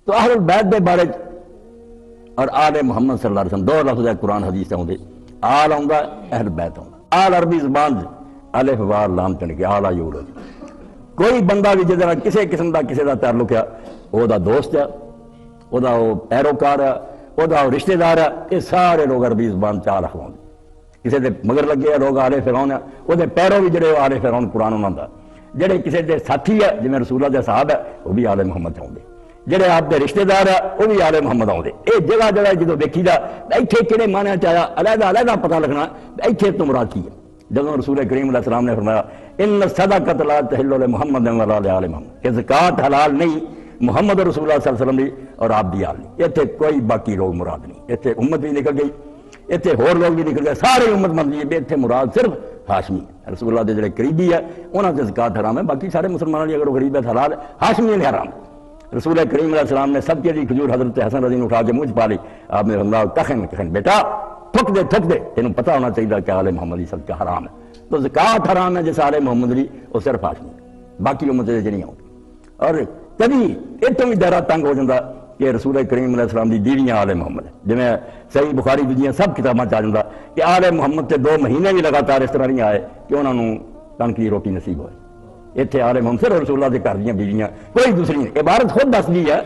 تو اہل البیت دے بارے اور آل محمد صلی اللہ علیہ وسلم دو لفظ ہے قرآن حدیث آؤں دے، آل آؤں دا اہل بیت آؤں دا۔ آل عربی زبان الف وار لام چن کے آلہ یولد، کوئی بندہ بھی جدہ کسی قسم دا کسی دا تعلق ہے او دا دوست ہے، او دا پیروکار ہے، او دا رشتہ دار ہے، یہ سارے لوگ عربی زبان چاہ رکھواؤں کسی دے مگر لگے لوگ آل فرعون ہے، وہ دے پیرو بھی جڑے آل فرعون قرآن انہوں دا، جڑے کسی دے ساتھی ہے جنہیں رسول اللہ دے صحاب ہے وہ بھی آل محمد آؤں دے، جڑے آپ دے رشتہ دار ہے وہ بھی آل محمد آؤں دے۔ اے جگہ جگہ جدو دیکھی دا ایتھے کہڑے معنی چاہیا علیحدہ علیحدہ پتہ لگنا ایتھے تو مراد کی ہے۔ جب رسول کریم علیہ السلام نے فرمایا ان الصدقۃ لا تحل لمحمد ولا لآل محمد، کہ زکوٰۃ حلال نہیں محمد رسول اللہ صلی اللہ علیہ وسلم دی اور آپ دی آل نہیں، اتنے کوئی باقی لوگ مراد نہیں، اتنے امت بھی نکل گئی، اتنے ہور لوگ بھی نکل گئے، سارے امت بن گئی، اتنے مراد صرف ہاشمی رسول اللہ دے جڑے قریبی ہے انہاں تے زکوٰۃ حرام ہے، باقی سارے مسلمانوں دی اگر وہ غریب ہے حلال ہے، ہاشمی نے حرام ہے۔ رسول کریم علیہ السلام نے سب کے لیے کھجور حضرت حسن رضی اللہ عنہ اٹھا کے منہ پا لی، آپ نے فرمایا کخن بیٹا تھک دے تینوں پتہ ہونا چاہیے کہ آل محمد سب کا حرام ہے، تو زکوٰۃ حرام ہے جیسے آل محمد لی وہ صرف ہاشمی ہے، باقی امت دے نہیں آؤں۔ اور کبھی اتوں بھی دائرہ تنگ ہو جاتا کہ رسول کریم علیہ السلام دی بیویاں آل محمد ہے، جی میں صحیح بخاری دیجیاں سب کتاباں چاہ جاتا کہ آل محمد تے 2 مہینے بھی لگاتار اس طرح نہیں آئے کہ انہوں نے کن کی روٹی نصیب ہوئے۔ اتنے آل محمد صرف رسول اللہ دے گھر دیاں بیویاں، کوئی دوسری نہیں، عبارت خود دس دی ہے،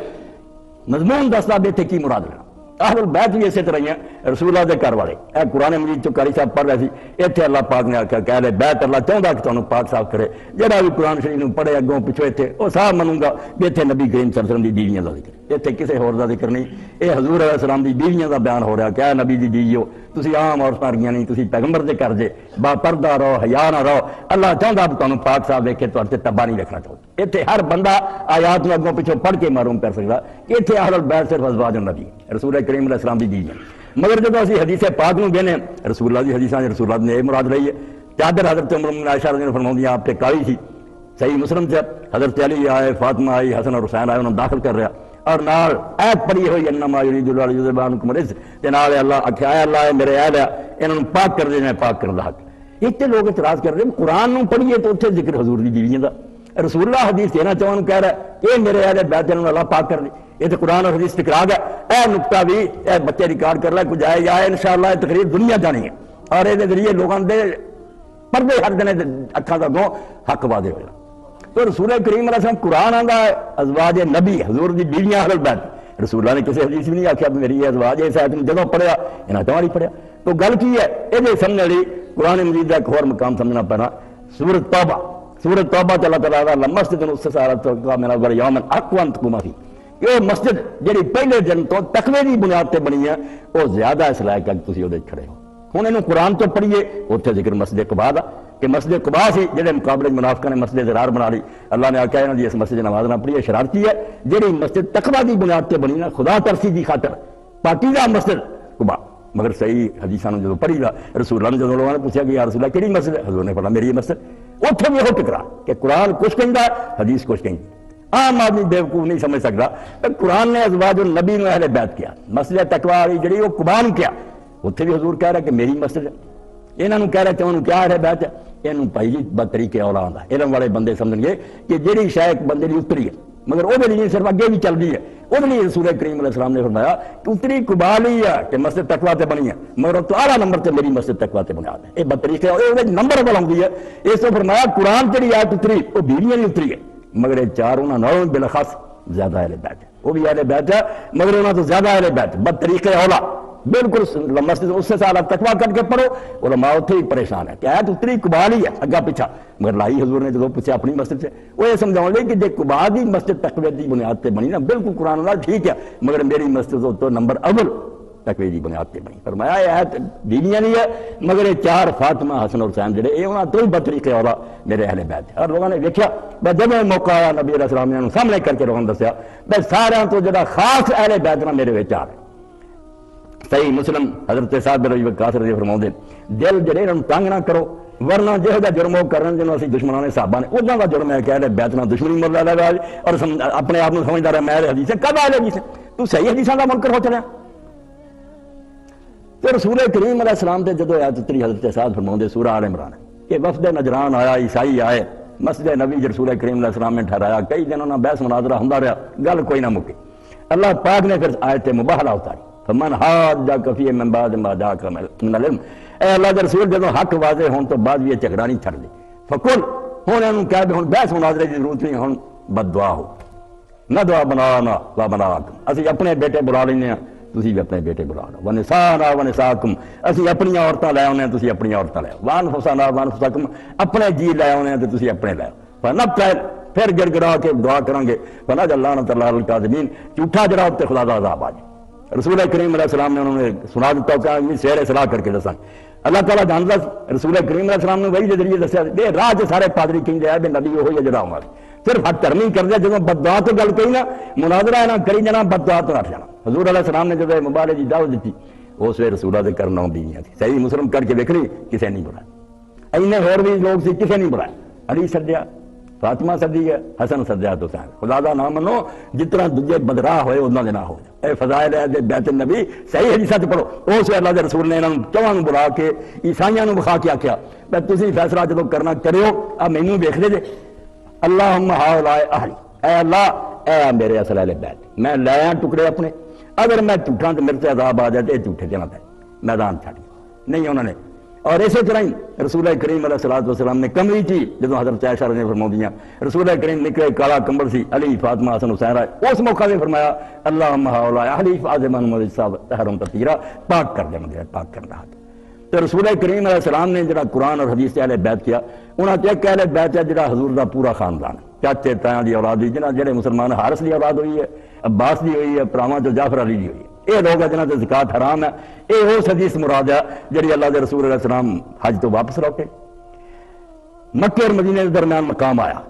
مضمون دستا بھی اتنے کی مراد لینا۔ اہل البیت بھی اسی طرح ہی ہیں رسول اللہ دے گھر والے، اے قرآن مجید چو قاری صاحب پڑھ رہے تھی، اتنے اللہ پاک نے آخیا کہ اہل بیت اللہ چاہتا کہ تمہیں پاک صاف کرے، جڑا بھی قرآن شریف پڑھے اگوں پچھو اتنے وہ صاحب منوں گا بھی اتنے نبی کریم صلی اللہ علیہ وسلم دی بیویاں کا ذکر، اتنے کسی ہور دا ذکر نہیں، یہ حضور علیہ السلام دی بیویاں کا بیان ہو رہا کہ اے نبی دی بیویو تسی عام عورتاں ورگیاں نہیں، تسی پیغمبر دے کر جے با پردہ رہو، حیا نہ رہو، اللہ چاہتا کہ تمہیں پاک صاف دیکھے تو تباہ نہیں رکھنا چاہتا۔ اتنے ہر بندہ آیات میں اگوں پچھو پڑھ کے معلوم کر سکتا کہ اتنے اہل البیت صرف ازواج النبی رسول کریم علیہ السلام دی بیویاں۔ مگر جب اسی حدیث پاک نو گنے رسول اللہ دی حدیثاں رسول اللہ نے یہ مراد لئی ہے، چادر حضرت عمر بن عائشہ رضی اللہ عنہ فرماؤندی آپ تے کالی تھی، صحیح مسلم سے حضرت علی آئے، فاطمہ آئی، حسن اور حسین آئے، انہوں داخل کر رہا اور نال ایت پڑھی ہوئی انما یرید اللہ لیذھب عنکم الرجس، تے نال اللہ آکھیا اے اللہ اے میرے اہل انہوں پاک کر دے میں پاک کر دا حق۔ اتنے لوگ اعتراض کر رہے ہیں قرآن نو پڑھیے تو اتنے ذکر حضور دی بیویاں دا، رسول اللہ حدیث دینا چاہوں کہہ رہا ہے اے میرے اہل بیت انہوں اللہ پاک کر دے، یہ تو قرآن اور حدیث ٹکرا گیا۔ اے نقطہ بھی اے بچے ریکارڈ کر لے کچھ آئے یا انشاءاللہ یہ تقریر دنیا جانی ہے اور یہ ذریعے لوگوں دے پردے ہر دنے اکھاں دا گوں حق وعدے ہوئے۔ تو رسول کریم علیہ السلام قرآن آندا ہے ازواج نبی حضور دی بیویاں اہل بیت، رسول اللہ نے کسی حدیث بھی نہیں آکھیا میری یہ ازواج اس آیت نے جدوں پڑھیا انہاں تمہاری پڑھیا۔ تو گل کی ہے یہ سمجھنے لی قرآن مجید کا ایک اور مقام سمجھنا پینا، سورۃ توبہ، سورۃ توبہ اللہ تعالیٰ لمسجد اسست علی التقویٰ من اول یوم احق ان تقوم فیہ، یہ مسجد جڑی پہلے دن تو تقوی دی بنیاد تے بنی ہے وہ زیادہ اس لائق ہے کہ تسی اودے کھڑے ہو۔ ہن اینو قرآن تو پڑھیے اوتھے ذکر مسجد قباء دا کہ مسجد قباء سی جڑے مقابلے منافقاں نے مسجد ضرار بنا لی، اللہ نے آکھیا انہاں دی اس مسجد نماز نہ پڑھیے، شرارتی ہے جڑی مسجد تقوی دی بنیاد تے بنی نا خدا ترسی دی خاطر پاکیزہ مسجد قباء۔ مگر صحیح حدیثاں جدوں پڑھی دا رسول اللہ نے جدوں لوگوں نے پوچھا کہ یا رسول اللہ کیڑی مسجد ہے، حضور نے فرمایا میری یہ مسجد، اوتھے بھی وہ ٹکرا کہ قرآن کچھ کہندا ہے حدیث کچھ کہندی۔ عام آدمی بیوقوف نہیں سمجھ سکتا کہ قرآن نے ازواج النبی نے اہل بیت کیا، مسجد تقویٰ والی جڑی وہ قباء کیا، اتنے بھی حضور کہہ رہا کہ میری مسجد ہے، انہوں نے کہہ رہا کہ انہوں کیا اہل بیت ہے، انہوں پائی جی بطریقے اولا آندا ہے۔ علم والے بندے سمجھیں گے کہ جڑی شاید بندے دی اتری ہے مگر وہ بھی صرف اگے بھی چل رہی ہے، وہ لیے رسول کریم علیہ السلام نے فرمایا کہ اتری قباء لی ہے کہ مسجد تقویٰ تے بنی ہے، مگر تو اعلیٰ نمبر تے میری مسجد تقویٰ تے بنیاد ہے، یہ بطریقے نمبر اول آتی ہے۔ اس تو فرمایا قرآن جڑی آیت اتری وہ بیویاں نہیں اتری ہے، مگر یہ چار انہوں نے بالخاص زیادہ اہل بیت ہے، وہ بھی اہل بیت ہے مگر انہوں تو زیادہ اہل بیت بدطریقے اولا بالکل مسجد اس سے سال تقویٰ کر کے پڑھو، علماء اتنے ہی پریشان ہے کہ آیت اتری قباء ہی ہے اگا پیچھا، مگر لائی حضور نے جب پوچھا اپنی مسجد سے وہ یہ سمجھاؤ لے کہ جب قباء دی مسجد تقوی دی بنیاد تے بنی نا بالکل قرآن اللہ ٹھیک ہے، مگر میری مسجد تو نمبر اول تقوی دی بنیاد تے بنی۔ فرمایا یہ آیت بیویاں نہیں ہے مگر یہ چار فاطمہ حسن اور حسین جڑے یہ انہاں تو ہی بدطریقے اولا میرے اہل بیت ہے۔ اور لوگوں نے دیکھا بس جب موقع آیا نبی علیہ السلام نے انہوں سامنے کر کے لوگوں نے دسیا بس سارے تو جڑا خاص اہل بیت نا میرے وچ آ رہے۔ صحیح مسلم حضرت سعد بن ابی وقاص رضی اللہ عنہ فرماؤندے دل جڑے انہوں تنگ نہ کرو ورنہ جہو جا جرم وہ کرن جنہوں اسی دشمنوں نے صحابہ نے ادھاں دا جرم ہے کہ اہل بیت نال دشمنی مول لگا اور اپنے آپ کو سمجھدا رہا میں حدیث ہے کب اہل حدیث ہے تو صحیح حدیثاں دا منکر ہو چلیا۔ تو رسول کریم علیہ السلام تے جدو آیت اتری حضرت سعد فرماؤندے سورہ آل عمران کہ وفد نجران آیا عیسائی آئے مسجد نبی رسول کریم علیہ السلام نے ٹھہرایا کئی دن انہاں بحث مناظرہ ہوندا رہا گل کوئی نہ مکی۔ اللہ پاک نے پھر آیت مباہلہ اتاری فمن حاجک فیہ من بعد ما جاءک من العلم، اے اللہ کے رسول جدوں حق واضح ہون تو بعد یہ جھگڑا نہیں چھڑ دے، فقل ہن انہوں کہہ بھی ہن بحث مناظرے کی ضرورت نہیں، ہن بد دعا ہو نہ دعا بنانا وا بناکم، اسی اپنے بیٹے بلا لینے ہیں تسی بھی اپنے بیٹے بلا لو، ونسانا ونساکم، اسی اپنی عورتاں لے آنے ہیں تسی اپنی عورتاں لے آؤ، وانفسنا وانفسکم، اپنے جی لے آنے ہیں تو تسی اپنے لے آؤ، فنبتہل پھر گڑ گڑا کے دعا کریں گے فنجعل لعنۃ اللہ علی الکاذبین، جھوٹا جڑا تے خدا دا عذاب آ جائے۔ رسول کریم علیہ السلام نے انہوں نے سنا دیتا کہ میں سیر اصلاح کر کے دساں، اللہ تعالیٰ جانتا رسول کریم علیہ السلام نے وہی کے ذریعے دسیا بے راہ چ سارے پادری کہندے آئے بے نبی وہی ہے جڑا ہمارا صرف حق کرنی کردے، جدوں بددعا تو گل کہی نا مناظرہ نہ کری جانا بددعا تو ہٹ جانا۔ حضور علیہ السلام نے جب مبارک کی دعوت دیتی اس ویلے رسولہ دے کر 9 بیویاں تھی، صحیح مسلم کر کے دیکھ لی کسے نہیں بلایا، اینے ہور بھی لوگ سی کسے نہیں بلایا، علی سدیا، فاطمہ سدی ہے، حسن سدیا تو حسین، خدا دا نام منو جتنا دجے بدراہ ہوئے اتنا دے نہ ہو جائے۔ اے فضائل ہے بیت النبی صحیح حدیث پڑھو، اس اللہ دے رسول نے انہوں چواں بلا کے عیسائیاں نو بخا کے آکھیا میں تسی فیصلہ جدوں کرنا کریو آ مینوں ویکھ دے جے، اللہم ہؤلاء اہلی، اے اللہ اے میرے اصل اہل بیت، میں لے آیا ٹکڑے اپنے، اگر میں جھوٹا تو میرے سے عذاب آ جائے تو جھوٹے دینا پہ میدان چھڑ گیا نہیں انہوں نے۔ اور اسی طرح ہی رسول کریم علیہ الصلوۃ والسلام نے کمری تھی جدوں حضرت عائشہ نے فرمایا رسول کریم نکلے کالا کمبل سی علی فاطمہ حسن حسین آئے، اس موقع میں فرمایا اللہم ہؤلاء اہلی فاعذبن مجصاب طہرا تطہیرا، پاک کر دے مجھے پاک کرنا ہے۔ تو رسول کریم علیہ السلام نے جڑا قرآن اور حدیث اہل بیت کیا، انہاں تے ایک اہل بیت ہے جڑا حضور دا پورا خاندان ہے، چاچے تایاں دی اولاد دی جنہاں جڑے مسلمان حارث دی اولاد ہوئی ہے، عباس دی ہوئی ہے، پراواں جو جعفر علی دی ہوئی ہے، یہ لوگ جنہاں تے زکات حرام ہے، یہ وہ حدیث مراد ہے جڑی اللہ دے رسول علیہ السلام حج تو واپس لوٹے۔ مکے اور مدینے کے درمیان مقام آیا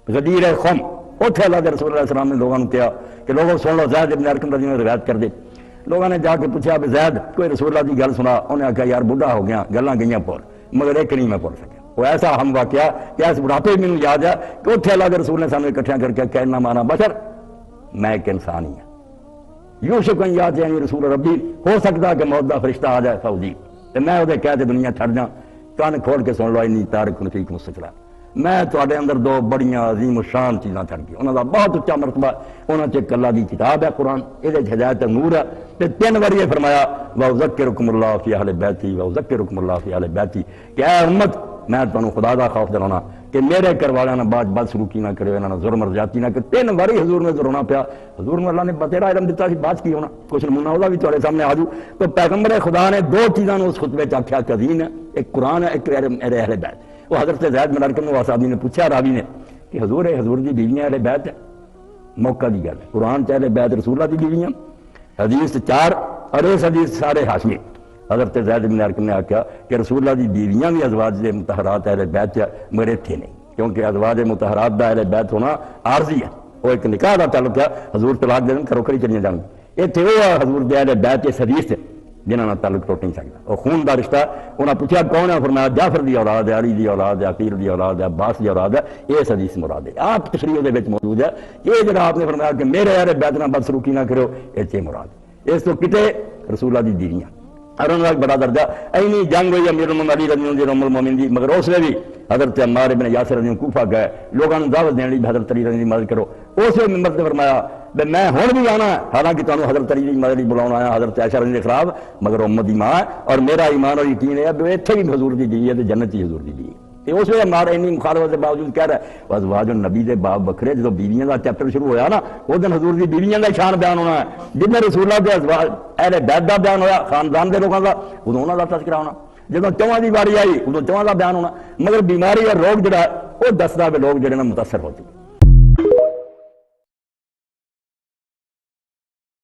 غدیر خم، اوتھے اللہ دے رسول علیہ السلام نے لوگوں نے کہا کہ لوگوں سن لو زید ابن ارقم رضی اللہ عنہ روایت کر دے، لوگوں نے جا کے پوچھا بھی زید کوئی رسول اللہ کی گل سنا، انہیں آخیا یار بڑھا ہو گیا گلاں گئیاں پور مگر ایک نہیں میں پڑھ سکیا، وہ ایسا ہم واقعہ کہ اس بڑھاپے میں یاد ہے کہ اوتھے اللہ کے رسول نے سامنے اکٹھیاں کر کے کہنا مانا بشر میں ایک انسان ہی ہوں، یوشک ان یاتینی رسول ربی، ہو سکتا کہ موت دا فرشتہ آ جائے فوجی تے میں وہ کہہ دے دنیا چھڑ جاں، کان کھول کے سن لو انی تارک فیکم الثقلین، میں تواڈے اندر 2 بڑیاں عظیم و شان چیزاں چھڑ گئی، انہاں دا بہت اچا مرتبہ، انہاں چ ایک اللہ دی کتاب ہے قرآن، یہ ہدایت نور ہے، تے 3 بار یہ فرمایا وَأُذَكِّرُكُمُ اللَّهُ فِي أَهْلِ بَيْتِي وَأُذَكِّرُكُمُ اللَّهُ فِي أَهْلِ بَيْتِي کہ اے امت میں تمہیں خدا دا خوف دلانا کہ میرے گھر والوں نے بد سلوکی نہ کرے، انہوں نے ظلم اور زیادتی نہ کرے، 3 بار حضور میں رونا پیا، حضور میں اللہ نے بتیرا علم دیتا سی بات کی ہونا، کچھ نمونہ وہ بھی تھوڑے سامنے آ جاؤ، تو پیغمبر خدا نے 2 چیزاں اس خطبے چ آخیا کہ عظیم ہے، ایک قرآن ہے ایک میرے اہل بیت۔ وہ حضرت زید بن ارقم واسادی نے پوچھا راوی نے کہ حضور دی بیویاں اہل بیت ہے، موقع دی گل ہے، قرآن چ اہل بیت رسول اللہ دی بیویاں، حدیث 4 اور اس حدیث سارے ہاشمی۔ حضرت زید بن ارقم نے آخیا کہ رسول اللہ دی بیویاں بھی ازواج مطہرات اہل بیت میرے تھے نہیں، کیونکہ ازواج مطہرات دا اہل بیت ہونا عارضی ہے، وہ ایک نکاح دا تعلق ہے، حضور طلاق دے دن گھروں کری چلیاں جان گے، اتنے وہ حضور دے اہل بیت اس حدیث سے جنہاں نال تعلق ٹوٹ نہیں سکتا، وہ خون دا رشتہ، انہاں پوچھا کون ہے، فرمایا جعفر دی اولاد ہے، علی دی اولاد ہے، عقیل دی اولاد ہے، عباس دی اولاد ہے، یہ حدیث مراد ہے، آپ تشریح دے وچ موجود ہے، یہ جڑا آپ نے فرمایا کہ میرے اہل بیت نال بدسلوکی نہ کرو، یہ مراد ہے، اس تو کتے رسول اللہ دی بیویاں اور انہوں نے بڑا درجہ اینی جنگ ہوئی امیر المومنین علی رضی اللہ عنہ ام المومنین دی، مگر اس نے بھی حضرت عمار ابن یاسر رضی اللہ عنہ کوفہ گئے، لوگوں نے دعوت دینے لی حضرت علی رضی اللہ عنہ مدد کرو، اس نے ممبر سے فرمایا کہ میں ہون بھی آنا ہے، حالانکہ تمہیں حضرت علی مدد لی بلاؤں آیا حضرت عائشہ رضی اللہ عنہ خلاف، مگر امت دی ماں ہے اور میرا ایمان اور یقین ہے کہ اتھے بھی حضور دی دی ہے جنت ہی حضور دی دی ہے۔ اس وجہ عمار اینی مخالفت کے باوجود کہہ رہا ہے ازواج النبی دے باب بکھرے، جدو بیویاں دا چیپٹر شروع ہویا نا اس دن حضور دی بیویاں دا شان بیان ہونا ہے، جن رسول اللہ دے ازواج اہل بیت دا بیان ہویا خاندان دے لوگوں دا ادوں انہاں دا تذکرہ ہونا، جدو 4 دی واری آئی ادوں 4 دا بیان ہونا، مگر بیماری اور روگ جڑا وہ دسدا لوگ جڑے نا متاثر ہو چکے۔